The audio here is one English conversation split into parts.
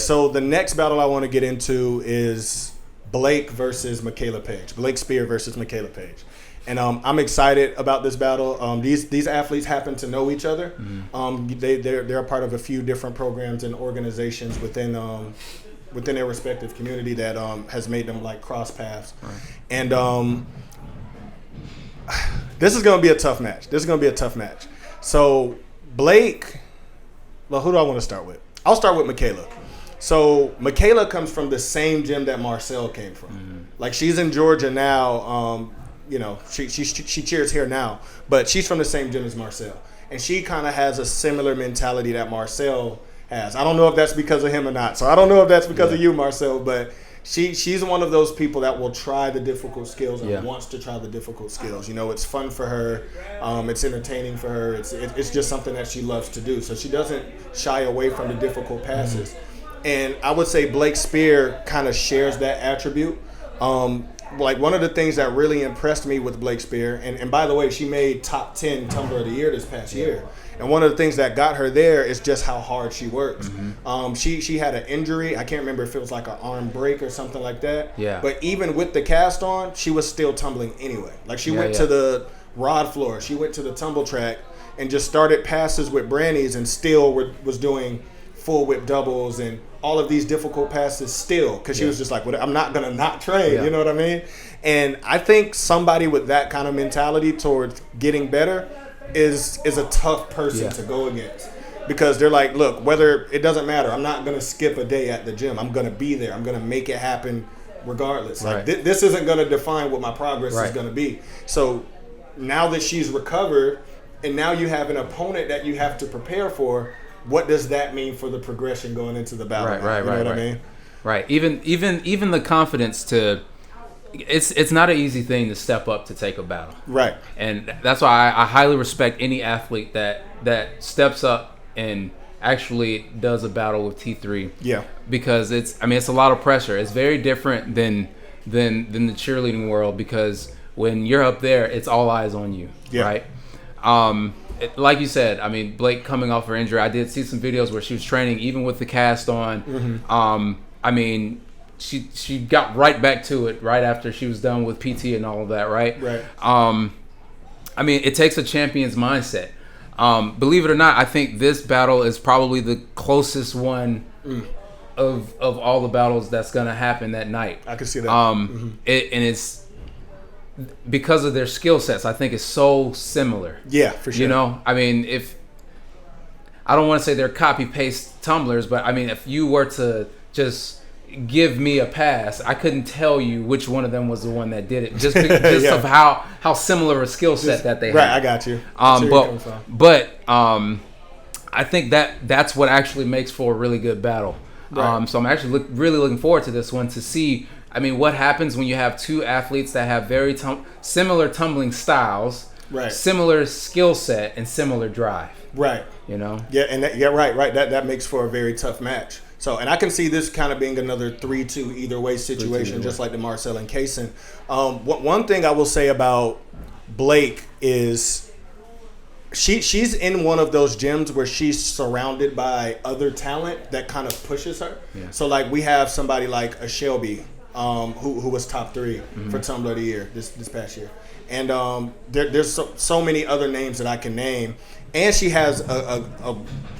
So the next battle I want to get into is Blake versus Makayla Page. Blake Speer versus Makayla Page. And I'm excited about this battle. These athletes happen to know each other. They're a part of a few different programs and organizations within their respective community that has made them like cross paths. Right. And this is going to be a tough match. So Blake, well, who do I want to start with? I'll start with Makayla. So Makayla comes from the same gym that Marcel came from. Like, she's in Georgia now. She cheers here now, but she's from the same gym as Marcel, and she kind of has a similar mentality that Marcel has. I don't know if that's because of him or not. So I don't know if that's because of you, Marcel, but she's one of those people that will try the difficult skills and wants to try the difficult skills. It's fun for her. It's entertaining for her. It's just something that she loves to do. So she doesn't shy away from the difficult passes. And I would say Blake Speer kind of shares that attribute. Like, one of the things that really impressed me with Blake Speer, and by the way, she made top 10 Tumbler of the Year this past year. And one of the things that got her there is just how hard she works. She had an injury. I can't remember if it was like an arm break or something like that. Yeah. But even with the cast on, she was still tumbling anyway. Like, she went to the rod floor. She went to the tumble track and just started passes with Brannies and still was doing full whip doubles and all of these difficult passes still, because she was just like, well, I'm not going to not train, you know what I mean? And I think somebody with that kind of mentality towards getting better is a tough person to go against, because they're like, look, whether it doesn't matter, I'm not going to skip a day at the gym. I'm going to be there. I'm going to make it happen regardless. Like, this isn't going to define what my progress is going to be. So now that she's recovered and now you have an opponent that you have to prepare for, what does that mean for the progression going into the battle? You know what I mean? Right. Even the confidence to, it's not an easy thing to step up to take a battle. Right. And that's why I highly respect any athlete that steps up and actually does a battle with T3. Yeah. Because it's a lot of pressure. It's very different than the cheerleading world, because when you're up there, it's all eyes on you. Yeah. Right. Like you said, Blake coming off her injury, I did see some videos where she was training even with the cast on. She got right back to it right after she was done with PT and all of that, right? Right. It takes a champion's mindset. Believe it or not, I think this battle is probably the closest one of all the battles that's going to happen that night. I can see that. It's because of their skill sets, I think it's so similar. Yeah, for sure. If I don't want to say they're copy paste tumblers, but if you were to just give me a pass, I couldn't tell you which one of them was the one that did it, just of how similar a skill set that they have. Right, I got you. But I think that's what actually makes for a really good battle. Right. So I'm actually really looking forward to this one to see. What happens when you have two athletes that have very similar tumbling styles, right, similar skill set, and similar drive. Right. Yeah, and right. That makes for a very tough match. So, and I can see this kind of being another 3-2 either way situation, just like the Marcel and Kaysen. One thing I will say about Blake is she's in one of those gyms where she's surrounded by other talent that kind of pushes her. Yeah. So, like, we have somebody like a Shelby, who was top 3 for Tumbler of the Year this past year. And there's so many other names that I can name. And she has a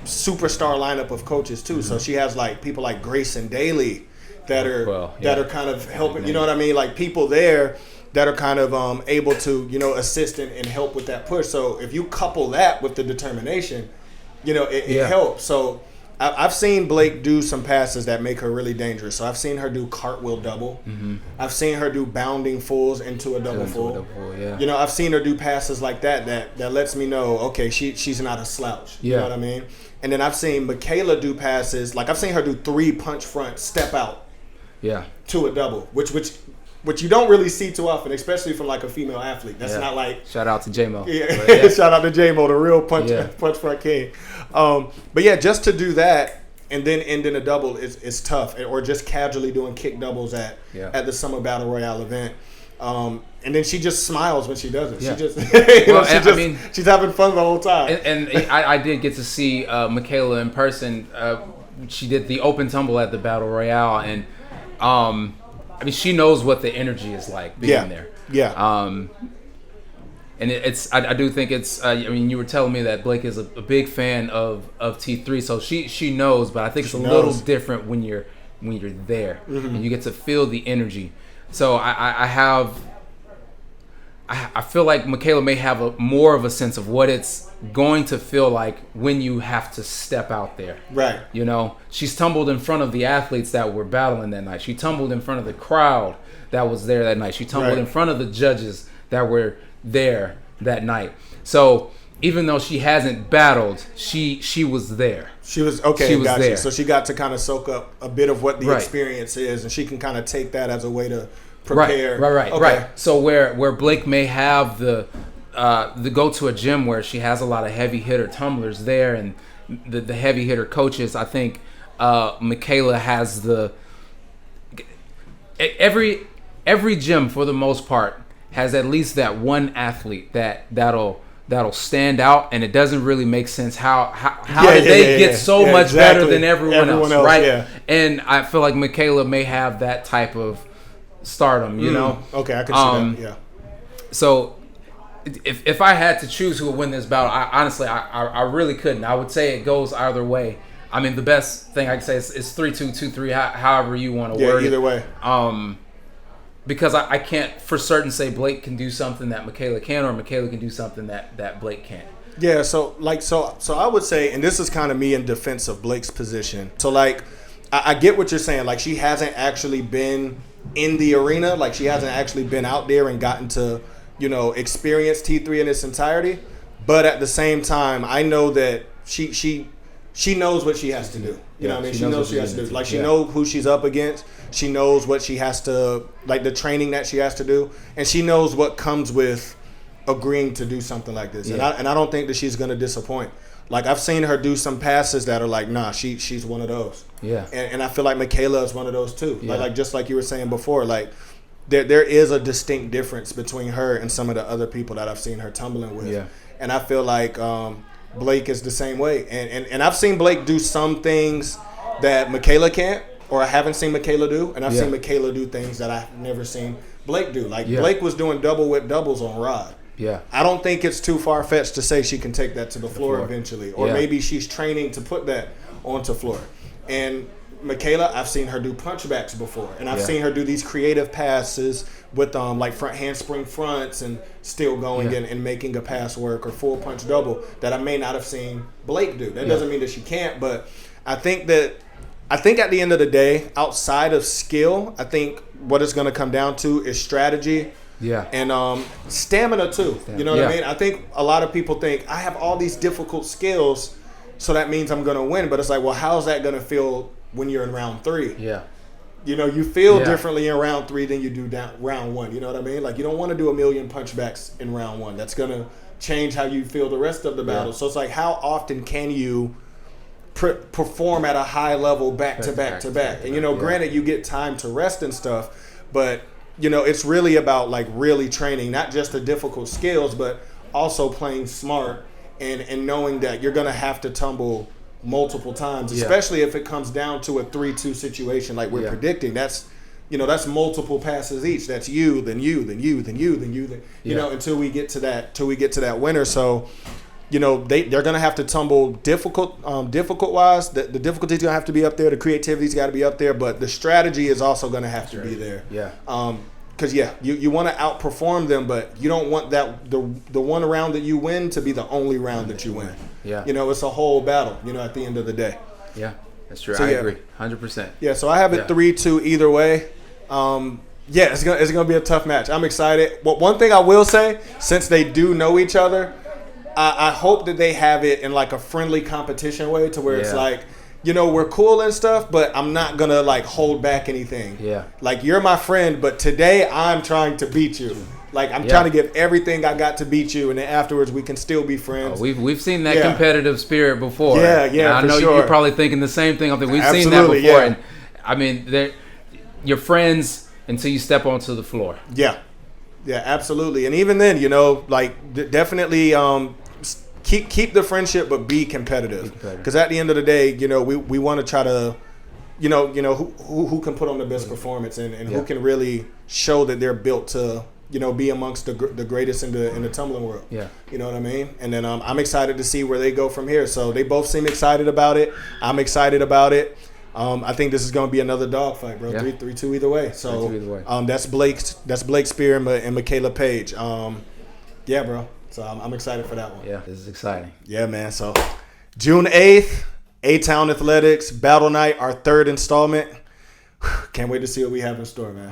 superstar lineup of coaches too. So she has like people like Grayson Daly that are kind of helping. You know what I mean? Like people there that are kind of able to assist and help with that push. So if you couple that with the determination, it helps. So I've seen Blake do some passes that make her really dangerous. So I've seen her do cartwheel double. I've seen her do bounding fulls into a double full. I've seen her do passes like that lets me know, okay, she's not a slouch. You know what I mean? And then I've seen Makayla do passes, like I've seen her do 3 punch front, step out to a double, which you don't really see too often, especially from like a female athlete. That's not like... Shout out to J-Mo. Yeah. Shout out to J-Mo, the real punch front king. But yeah, just to do that and then end in a double is tough. Or just casually doing kick doubles at the Summer Battle Royale event. And then she just smiles when she does it. She just she's having fun the whole time. And I did get to see Makayla in person she did the open tumble at the Battle Royale, and I mean, she knows what the energy is like being there. Yeah. And I do think it's. I mean, you were telling me that Blake is a big fan of T3, so she knows. But I think it's a little different when you're there, and you get to feel the energy. So I feel like Makayla may have more of a sense of what it's going to feel like when you have to step out there. Right. You know, she's tumbled in front of the athletes that were battling that night. She tumbled in front of the crowd that was there that night. She tumbled in front of the judges that were there that night. So even though she hasn't battled, she was there. She was there. So she got to kind of soak up a bit of what the experience is, and she can kind of take that as a way to prepare. Right. So where Blake may have the go to a gym where she has a lot of heavy hitter tumblers there and the heavy hitter coaches, I think Makayla has every gym for the most part has at least that one athlete that'll stand out, and it doesn't really make sense how did they get so much better than everyone else, right? Yeah. And I feel like Makayla may have that type of stardom, you know. Okay, I can see that. Yeah. So if I had to choose who would win this battle, I really couldn't. I would say it goes either way. I mean, the best thing I can say is 3-2, 2-3, however you want to word it. Yeah, either way. Because I can't for certain say Blake can do something that Makayla can, or Makayla can do something that Blake can't. Yeah, so I would say, and this is kind of me in defense of Blake's position. So like, I get what you're saying. Like, she hasn't actually been in the arena. Like, she hasn't actually been out there and gotten to, you know, experience T3 in its entirety. But at the same time, I know that she knows what she has to do. You know what I mean? She knows what she has to do. Like, she knows who she's up against. She knows what she has to, like, the training that she has to do. And she knows what comes with agreeing to do something like this. Yeah. And I don't think that she's going to disappoint. Like, I've seen her do some passes that are like, nah, she's one of those. Yeah. And I feel like Makayla is one of those too. Yeah. Like just like you were saying before, like, there is a distinct difference between her and some of the other people that I've seen her tumbling with. Yeah. And I feel like Blake is the same way. And I've seen Blake do some things that Makayla can't, or I haven't seen Makayla do. And I've seen Makayla do things that I've never seen Blake do. Like, Blake was doing double whip doubles on Rod. Yeah. I don't think it's too far-fetched to say she can take that to the floor eventually. Or maybe she's training to put that onto floor. And Makayla, I've seen her do punchbacks before. And I've seen her do these creative passes with like front handspring fronts and still going and making a pass work, or full punch double that I may not have seen Blake do. That doesn't mean that she can't, but I think at the end of the day, outside of skill, I think what it's going to come down to is strategy. Yeah. And stamina too. You know what I mean? I think a lot of people think I have all these difficult skills, so that means I'm going to win. But it's like, well, how's that going to feel when you're in round 3? Yeah. You know, you feel differently in round 3 than you do round 1. You know what I mean? Like, you don't want to do a million punchbacks in round 1. That's going to change how you feel the rest of the battle. So it's like, how often can you perform at a high level back to back to back? And, you know, granted, you get time to rest and stuff, but you know, it's really about like really training, not just the difficult skills, but also playing smart and knowing that you're going to have to tumble multiple times, especially if it comes down to a 3-2 situation like we're predicting. That's, you know, that's multiple passes each. That's you, then you, then you, then you, then you, then, you know, until we get to that winner. So, you know, they're going to have to tumble difficult wise. The difficulty's going to have to be up there. The creativity's got to be up there. But the strategy is also going to have to be there. Yeah. Because, you want to outperform them, but you don't want that the one round that you win to be the only round that you win. Yeah. You know, it's a whole battle, you know, at the end of the day. Yeah, that's true. So, I agree 100%. Yeah, so I have it 3-2 either way. It's gonna be a tough match. I'm excited. But one thing I will say, since they do know each other, I hope that they have it in like a friendly competition way, to where it's like, you know, we're cool and stuff, but I'm not gonna like hold back anything. Yeah. Like, you're my friend, but today I'm trying to beat you. Like, I'm trying to give everything I got to beat you, and then afterwards we can still be friends. Oh, we've seen that competitive spirit before. Yeah, I know you're probably thinking the same thing. We've seen that before. Yeah. And I mean, you're friends until you step onto the floor. Yeah, absolutely. And even then, you know, like definitely keep the friendship, but be competitive. Because at the end of the day, we want to try to, who can put on the best performance and who can really show that they're built to, be amongst the greatest in the tumbling world. Yeah. You know what I mean? And then I'm excited to see where they go from here. So they both seem excited about it. I'm excited about it. I think this is going to be another dogfight, bro. 3-2 either way. So 3-2 either way. that's Blake Speer and Makayla Page. Yeah, bro. So I'm excited for that one. Yeah, this is exciting. Yeah, man. So June 8th, A-Town Athletics Battle Night, our third installment. Can't wait to see what we have in store, man.